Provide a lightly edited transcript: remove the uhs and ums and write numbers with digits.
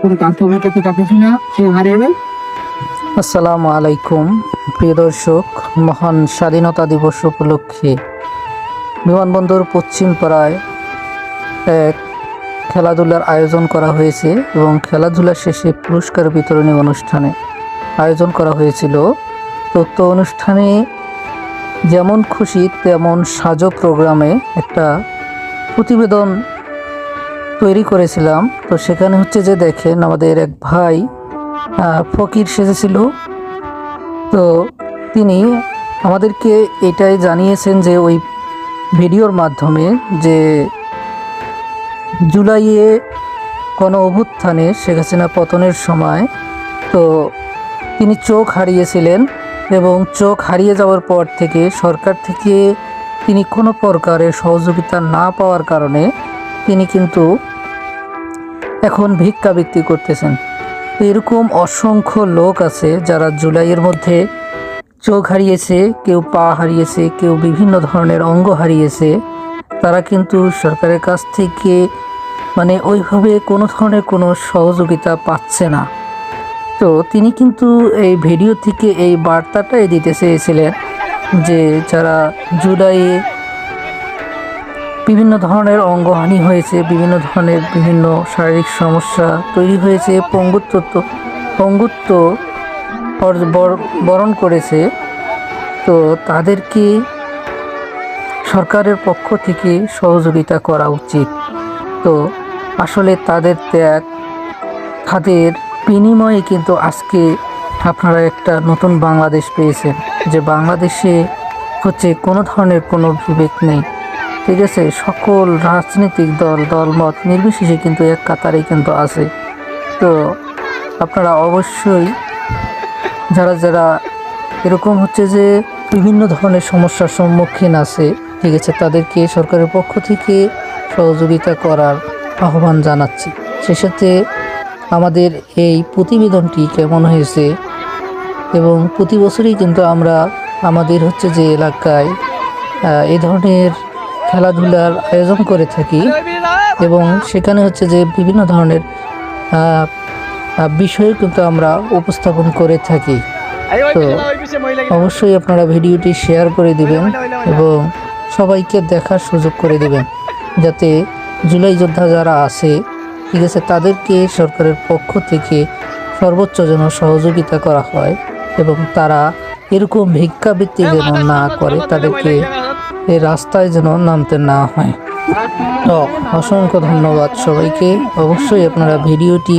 কোনো কাস্টমার করতে পারতেছি না, সে হারিয়ে। আসসালামু আলাইকুম প্রিয় দর্শক, মহান স্বাধীনতা দিবস উপলক্ষে বিমানবন্দর পশ্চিম পাড়ায় এক খেলাধুলার আয়োজন করা হয়েছে এবং খেলাধুলা শেষে পুরস্কার বিতরণী অনুষ্ঠানে আয়োজন করা হয়েছিল। তো অনুষ্ঠানে যেমন খুশি তেমন সাজো প্রোগ্রামে একটা প্রতিবেদন তৈরি করেছিলাম। তো সেখানে হচ্ছে যে দেখেন আমাদের এক ভাই ফকির সেজেছিল। তো তিনি আমাদেরকে এটাই জানিয়েছেন যে ওই ভিডিওর মাধ্যমে যে জুলাইয়ে গণ অভ্যুত্থানে শেখ হাসিনা পতনের সময় তো তিনি চোখ হারিয়েছিলেন এবং চোখ হারিয়ে যাওয়ার পর থেকে সরকার থেকে তিনি কোনো প্রকারের সহযোগিতা না পাওয়ার কারণে তিনি কিন্তু এখন ভিক্ষাবৃত্তি করতেছেন। তো এরকম অসংখ্য লোক আছে যারা জুলাইয়ের মধ্যে চোখ হারিয়েছে, কেউ পা হারিয়েছে, কেউ বিভিন্ন ধরনের অঙ্গ হারিয়েছে। তারা কিন্তু সরকারের কাছ থেকে মানে ওইভাবে কোনো ধরনের কোনো সহযোগিতা পাচ্ছে না। তো তিনি কিন্তু এই ভিডিও থেকে এই বার্তাটাই দিতে চেয়েছিলেন যে যারা জুলাইয়ে বিভিন্ন ধরনের অঙ্গহানি হয়েছে, বিভিন্ন শারীরিক সমস্যা তৈরি হয়েছে, পঙ্গুত্ব বরণ করেছে, তো তাদেরকে সরকারের পক্ষ থেকে সহযোগিতা করা উচিত। তো আসলে তাদের ত্যাগ, তাদের বিনিময়ে কিন্তু আজকে আপনারা একটা নতুন বাংলাদেশ পেয়েছেন, যে বাংলাদেশে হচ্ছে কোনো ধরনের কোনো বিবেক নেই, ঠিক আছে? সকল রাজনৈতিক দলমত নির্বিশেষে কিন্তু এক কাতারেই কিন্তু আছে। তো আপনারা অবশ্যই যারা যারা এরকম হচ্ছে যে বিভিন্ন ধরনের সমস্যার সম্মুখীন আছে, ঠিক আছে, তাদেরকে সরকারের পক্ষ থেকে সহযোগিতা করার আহ্বান জানাচ্ছি। সে সাথে আমাদের এই প্রতিবেদনটি কেমন হয়েছে, এবং প্রতি বছরই কিন্তু আমরা আমাদের হচ্ছে যে এলাকায় এই ধরনের খেলাধুলার আয়োজন করে থাকি এবং সেখানে হচ্ছে যে বিভিন্ন ধরনের বিষয় কিন্তু আমরা উপস্থাপন করে থাকি। তো অবশ্যই আপনারা ভিডিওটি শেয়ার করে দিবেন এবং সবাইকে দেখার সুযোগ করে দিবেন, যাতে জুলাই যোদ্ধা যারা আছে, ঠিক আছে, তাদেরকে সরকারের পক্ষ থেকে সর্বোচ্চ যেন সহযোগিতা করা হয় এবং তারা এরকম ভিক্ষাবৃত্তি যেন না করে, তাদেরকে এই রাস্তায় যেন নামতে না হয়। তো অসংখ্য ধন্যবাদ সবাইকে। অবশ্যই আপনারা ভিডিওটি